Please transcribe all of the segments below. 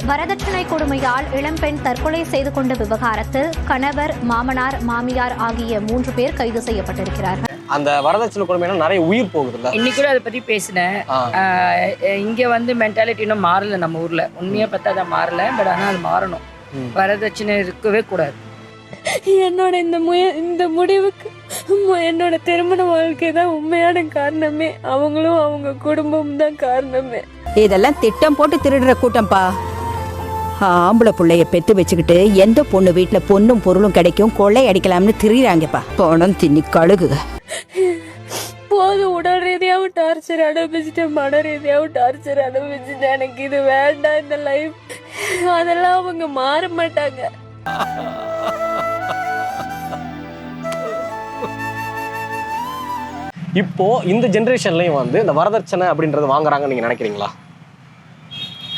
வரதட்சணை கொடுமையால் இளம்பெண் தற்கொலை செய்து கொண்ட விவகாரத்தில் கணவர், மாமனார், மாமியார் ஆகிய 3 பேர் கைது செய்யப்பட்டிருக்கிறார்கள். அந்த வரதட்சணை கொடுமையில நிறைய உயிர் போகுதுல்ல. இன்னைக்கு கூட அதை பத்தி பேசினேன். இங்க வந்து மென்டாலிட்டி இன்னும் மாறல. நம்ம ஊர்ல உண்மையா பார்த்தா அதை மாறல. பட் ஆனா அது மாறணும். வரதட்சணை இருக்கவே கூடாது. என்னோட இந்த முடிவுக்கு என்னோட திருமண வாழ்க்கை தான் உண்மையான காரணமே. அவங்களும் அவங்க குடும்பம் தான் காரணமே. இதெல்லாம் திட்டம் போட்டு திருடுற கூட்டம்பா. ஆம்பளை பிள்ளைய பெத்து வச்சுக்கிட்டு எந்த பொண்ணு வீட்டுல பொண்ணும் பொருளும் கிடைக்கும் கொள்ளை அடிக்கலாம்னு திரியிறாங்கப்பா. பணம் தின்னி கழுகு. போதும், உடல் ரீதியாவும் டார்ச்சர் அனுபவிச்சுட்டேன், மன ரீதியாவும் டார்ச்சர் அனுபவிச்சுட்டேன். எனக்கு இது வேண்டாம் இந்த லைஃப். அதெல்லாம் அவங்க மாற மாட்டாங்க. இப்போ இந்த ஜெனரேஷன்லயும் வந்து இந்த வரதட்சணை அப்படின்றது வாங்குறாங்கன்னு நீங்க நினைக்கிறீங்களா?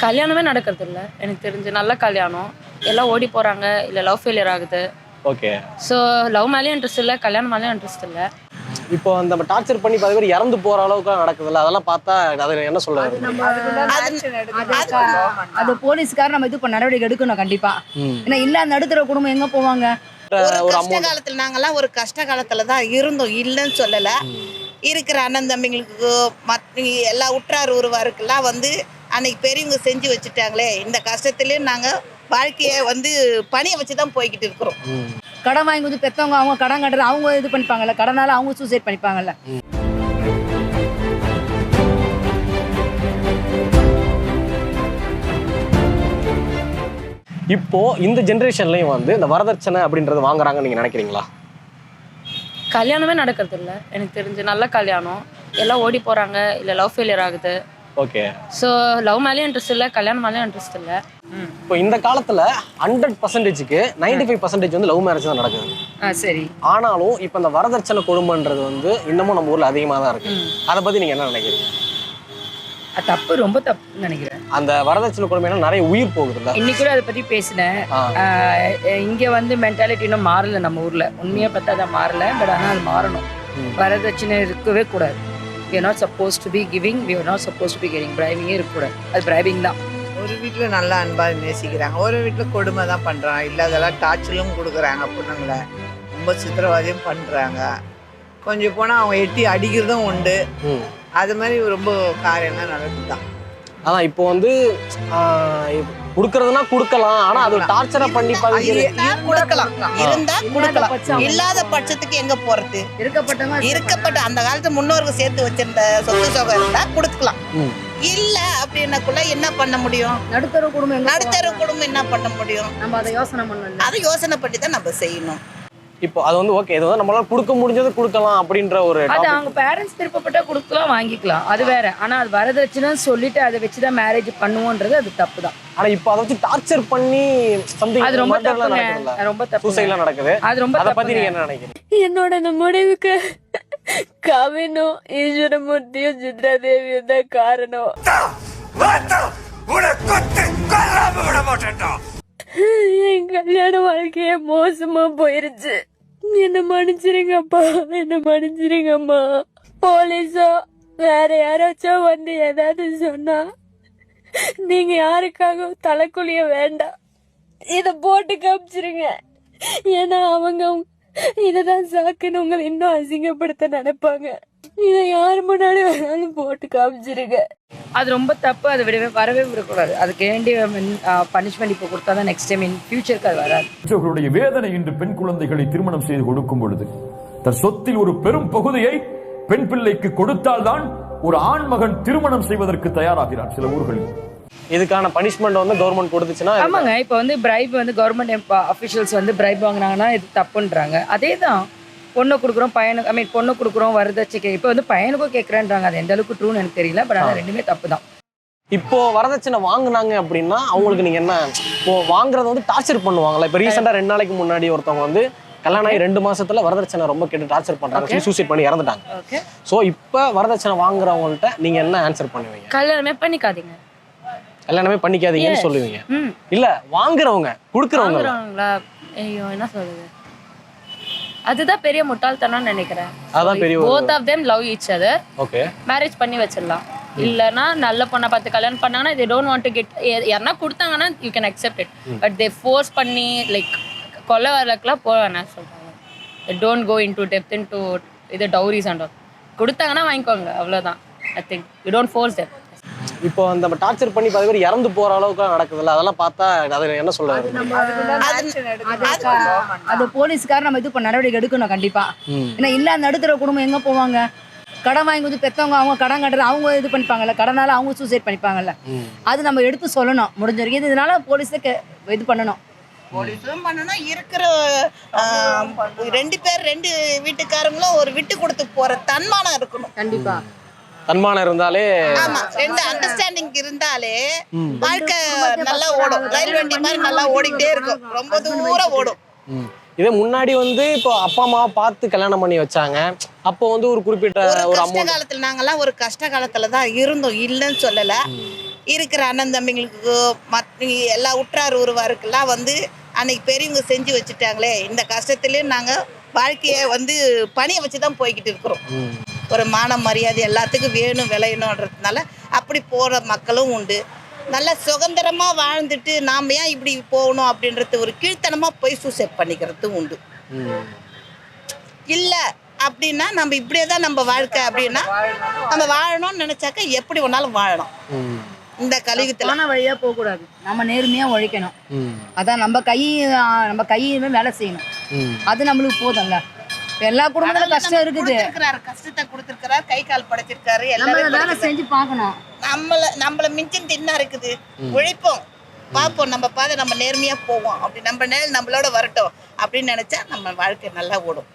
கல்யாணமே நடக்கிறது இல்லை எனக்கு தெரிஞ்சு. நல்ல கல்யாணம் எல்லாம் ஓடி போறாங்க, இல்லை லவ் ஃபெயிலியர் ஆகுது. ஓகே. ஸோ லவ் மேலேயும் இன்ட்ரெஸ்ட் இல்லை, கல்யாணம் மேலேயும் இன்ட்ரெஸ்ட் இல்லை. இப்போ அந்த டார்ச்சர் பண்ணி 10 பேர் இறந்து போற அளவுக்கு நடக்குதுல்ல, அதெல்லாம் பார்த்தா அது என்ன சொல்ல? அது போலீஸ்கார நம்ம இது நடவடிக்கை எடுக்கணும் கண்டிப்பா. ஏன்னா இல்ல நடுத்தர குடும்பம் எங்க போவாங்க? ஒரு கஷ்ட காலத்துல நாங்கெல்லாம் ஒரு கஷ்ட காலத்துல தான் இருந்தோம், இல்லைன்னு சொல்லல. இருக்கிற அண்ணன் தம்பிங்களுக்கு எல்லா உற்றார் உறவாருக்கெல்லாம் வந்து அன்னைக்கு பெரியவங்க செஞ்சு வச்சுட்டாங்களே, இந்த கஷ்டத்துலயும் நாங்க வாழ்க்கைய வந்து பணியை வச்சுதான் போய்கிட்டு இருக்கிறோம். கடன் வாங்கி வந்து பெத்தவங்க அவங்க கடன் கட்டுறது அவங்க இது பண்ணிப்பாங்கல்ல, கடனால அவங்க சூசைட் பண்ணிப்பாங்கல்ல. இப்போ இந்த ஜெனரேஷன்லயும் வந்து இந்த வரதட்சணை அப்படின்றது வாங்குறாங்கன்னு நீங்க நினைக்கிறீங்களா? கல்யாணமே நடக்கிறது இல்லை எனக்கு தெரிஞ்சு. நல்ல கல்யாணம் எல்லாம் ஓடி போறாங்க, இல்லை லவ் ஃபெயிலியர் ஆகுது. ஓகே. ஸோ லவ் மேலேயும் இன்ட்ரெஸ்ட் இல்லை, கல்யாணம் மேலேயும் இன்ட்ரெஸ்ட் இல்லை. இப்போ இந்த காலத்துல 100%க்கு 95% வந்து லவ் மேரேஜ் தான் நடக்குது. சரி. ஆனாலும் இப்போ இந்த வரதட்சணை கொடுமைன்றது வந்து இன்னமும் நம்ம ஊர்ல அதிகமாக தான் இருக்கு. அதை பத்தி நீங்க என்ன நினைக்கிறீங்க? தப்பு, ரொம்ப தப்புன்னு நினைக்கிறேன். அந்த வரதட்சணை கொடுமையில நிறைய உயிர் போகுதுல்ல. இன்னைக்கு கூட அதை பத்தி பேசினேன். இங்க வந்து மென்டாலிட்டி இன்னும் மாறல. நம்ம ஊர்ல உண்மையா பார்த்தா அதை மாறல. பட் ஆனா அது மாறணும். வரதட்சணை இருக்கவே கூடாது. We are not supposed to be giving, we are not supposed to be getting. bribing இருக்கக்கூடாது. அது bribing தான். ஒரு வீட்டில் நல்லா அன்பாக நேசிக்கிறாங்க, ஒரு வீட்டில் கொடுமை தான் பண்ணுறாங்க. இல்லாதெல்லாம் டார்ச்சலும் கொடுக்குறாங்க, பொண்ணுங்களை ரொம்ப சித்திரவாதியும் பண்ணுறாங்க. கொஞ்சம் போனால் அவங்க எட்டி அடிக்கிறதும் உண்டு. அது மாதிரி ரொம்ப காரியம்லாம் நடக்குதுதான். அதான் இப்போ வந்து கொடுக்கறதுனா கொடுக்கலாம், ஆனா அது டார்ச்சரா பண்ணி கொடுக்கலாம். இருந்தா கொடுக்கலாம், இல்லாத பட்சத்துக்கு எங்க போறது? இருக்கப்பட்ட அந்த காலத்து முன்னோர்கள் சேர்த்து வச்சிருந்த சொத்து சொகம் இருந்தா கொடுக்கலாம். இல்ல அப்படின்னாக்குள்ள என்ன பண்ண முடியும்? நடுத்தர குடும்பம் என்ன பண்ண முடியும்? நம்ம அதை யோசனை பண்ணணும். அதை யோசனை பண்ணி தான் நம்ம செய்யணும். இப்போ அது வந்து ஓகே, இது வந்து நம்மளால கொடுக்க முடிஞ்சது கொடுக்கலாம் அப்படின்ற ஒரு அது அவங்க பேரண்ட்ஸ் விருப்பப்பட்டா கொடுக்கலாம், வாங்கிக்கலாம், அது வேற. ஆனா அது வரதட்சணைன்னு சொல்லிட்டு அதை வச்சுதான் மேரேஜ் பண்ணுவோன்றது அது தப்பு தான். ஆனா இப்போ அதை வச்சு டார்ச்சர் பண்ணி சம்திங் அது ரொம்ப தப்புங்க, ரொம்ப தப்பு. சூசைட்லாம் நடக்குது. அது ரொம்ப அத பத்தி நீங்க என்ன நினைக்கிறீங்க? என்னோட இந்த முடிவுக்கு கவினும் ஈஸ்வரமூர்த்தியும் சித்ராதேவியும் தான் காரணம். என் கல்யாண வாழ்க்கைய மோசமா போயிருச்சு. என்ன மன்னிச்சிருங்கப்பா, என்ன மன்னிச்சிருங்கம்மா. போலீஸோ வேற யாராச்சும் வந்து ஏதாவது சொன்னா நீங்க யாருக்காக தலைக்குழிய வேண்டாம், இத போட்டு காமிச்சிருங்க. ஏன்னா அவங்க இததான் சாக்குன்னு உங்களை இன்னும் அசிங்கப்படுத்த நினைப்பாங்க. இதை யாரு முன்னாடி வேணாலும் போட்டு காமிச்சிருங்க. அது ரொம்ப தப்பு. அதை வரவே விடக்கூடாது. அதுக்கு வேண்டிய பனிஷ்மெண்ட் இப்போ கொடுத்தாதான் நெக்ஸ்ட் டைம் இன் ஃபியூச்சருக்கு அது வராது. அவர்களுடைய வேதனை இன்று பெண் குழந்தைகளை திருமணம் செய்து கொடுக்கும் பொழுது தன் சொத்தில் ஒரு பெரும் பகுதியை பெண் பிள்ளைக்கு கொடுத்தால்தான் ஒரு ஆண் மகன் திருமணம் செய்வதற்கு தயாராகிறார் சில ஊர்களில். இதுக்கான பனிஷ்மெண்ட் வந்து கவர்மெண்ட் கொடுத்துச்சுன்னா? ஆமாங்க. இப்போ வந்து பிரைப் வந்து கவர்மெண்ட் அஃபிஷியல்ஸ் வந்து பிரைப் வாங்கினாங்கன்னா இது தப்புன்றாங்க. அதே தான் பொண்ணை கொடுக்குறோம், பையனுக்கு பொண்ணை கொடுக்குறோம், வரதட்சணை இப்போ வந்து பையனுக்கும் கேட்குறேன்றாங்க. அது எந்த அளவுக்கு ட்ரூன்னு எனக்கு தெரியல. பட் ஆனால் ரெண்டுமே தப்பு தான். இப்போ வரதட்சணை வாங்குனாங்க அப்படின்னா அவங்களுக்கு நீங்க என்ன, இப்போ வாங்குறத வந்து டார்ச்சர் பண்ணுவாங்களா? இப்போ ரீசெண்டா 2 நாளைக்கு முன்னாடி ஒருத்தவங்க வந்து கல்யாணம் ஆகி 2 மாசத்துல வரதட்சணை ரொம்ப கேட்டு டார்ச்சர் பண்றாங்க, சூசைட் பண்ணி இறந்துட்டாங்க. சோ இப்போ வரதட்சணை வாங்குறவங்கள்ட்ட நீங்க என்ன ஆன்சர் பண்ணுவீங்க? கல்யாணமே பண்ணிக்காதீங்க, கல்யாணமே பண்ணிக்காதீங்கன்னு சொல்லுவீங்க? இல்ல வாங்குறவங்க கொடுக்குறவங்க ஐயோ என்ன சொல்றது, அதுதான் பெரிய முட்டாள்தனம்னு நினைக்கிறேன். அதான் பெரிய both of them love each other. Okay, marriage பண்ணி வச்சிடலாம். இல்லைன்னா நல்ல பொண்ணை பார்த்து கல்யாணம் பண்ணாங்கன்னா they don't want to get யாருன்னா கொடுத்தாங்கன்னா you can accept it but they force பண்ணி லைக் கொலை வரலாம் போக வேணாம் சொல்கிறாங்க. don't go into depth into இது டவுரிஸ் அண்ட் கொடுத்தாங்கன்னா வாங்கிக்கோங்க அவ்வளோதான். I think you don't force them. இப்போ அந்த டார்ச்சர் பண்ணி 10 பேர் இறந்து போற அளவுக்கு நடக்குதுல்ல, அதெல்லாம் பார்த்தா அது என்ன சொல்ல வருது? அது போலீஸ்கார நம்ம இது நடவடிக்கை எடுக்கணும் கண்டிப்பா. ஏன்னா இல்ல நடுத்தர குடும்பம் எங்க போவாங்க? கடன் வாங்கி வந்து பெற்றவங்க அவங்க கடன் கட்டுறது அவங்க இது பண்ணிப்பாங்கல்ல, கடனால அவங்க சூசைட் பண்ணிப்பாங்கல்ல. அது நம்ம எடுத்து சொல்லணும் முடிஞ்ச வரைக்கும். இதனால போலீஸுக்கு இது பண்ணணும், போலீஸும் பண்ணணும். இருக்கிற 2 பேர் 2 வீட்டுக்காரங்களும் ஒரு விட்டு கொடுத்து போற தன்மானம் இருக்கணும் கண்டிப்பா. தன்மானம் இருந்தாலே, ஆமா 2 அண்டர்ஸ்டாண்டிங் இருந்தாலே வாழ்க்கை நல்லா ஓடும். ரயில் வண்டி மாதிரி நல்லா ஓடிக்கிட்டே இருக்கும், ரொம்ப தூரம் ஓடும். இதே முன்னாடி வந்து இப்போ அப்பா அம்மாவை பார்த்து கல்யாணம் பண்ணி வச்சாங்க. அப்போ வந்து ஒரு குறிப்பிட்ட ஒரு கஷ்ட காலத்துல நாங்கெல்லாம் ஒரு கஷ்ட காலத்துல தான் இருந்தோம், இல்லைன்னு சொல்லல. இருக்கிற அண்ணன் தம்பிங்களுக்கு எல்லா உற்றார் உறவாருக்கெல்லாம் வந்து அன்னைக்கு பெரியவங்க செஞ்சு வச்சுட்டாங்களே, இந்த கஷ்டத்துலேயும் நாங்கள் வாழ்க்கையை வந்து பணியை வச்சு தான் போய்கிட்டு இருக்கிறோம். ஒரு மான மரியாதை எல்லாத்துக்கும் வேணும் விளையணுன்றதுனால அப்படி போகிற மக்களும் உண்டு. நல்லா சுதந்திரமாக வாழ்ந்துட்டு நாம் ஏன் இப்படி போகணும் அப்படின்றது ஒரு கீழ்த்தனமாக போய் சூசைட் பண்ணிக்கிறதும் உண்டு. இல்லை அப்படின்னா நம்ம இப்படியே தான் நம்ம வாழ்க்கை அப்படின்னா நம்ம வாழணும்னு நினச்சாக்க எப்படி வேணாலும் வாழணும். இந்த கலியுகத்துல வழியா போக கூடாது, நம்ம நேர்மையா உழைக்கணும். அதான் நம்ம கையில வேலை செய்யணும், அது நம்மளுக்கு போதும்ல. எல்லா குடும்பத்துல கஷ்டம் இருக்குது, கஷ்டத்தை கொடுத்திருக்கிறார், கை கால் படைச்சிருக்காரு, எல்லாரும் வேலை செஞ்சு பார்க்கணும். நம்மள மிஞ்சின் என்ன இருக்குது, உழைப்போம், பார்ப்போம், நம்ம பாதை நம்ம நேர்மையா போவோம், அப்படி நம்ம நேரம் நம்மளோட வரட்டும் அப்படின்னு நினைச்சா நம்ம வாழ்க்கை நல்லா ஓடும்.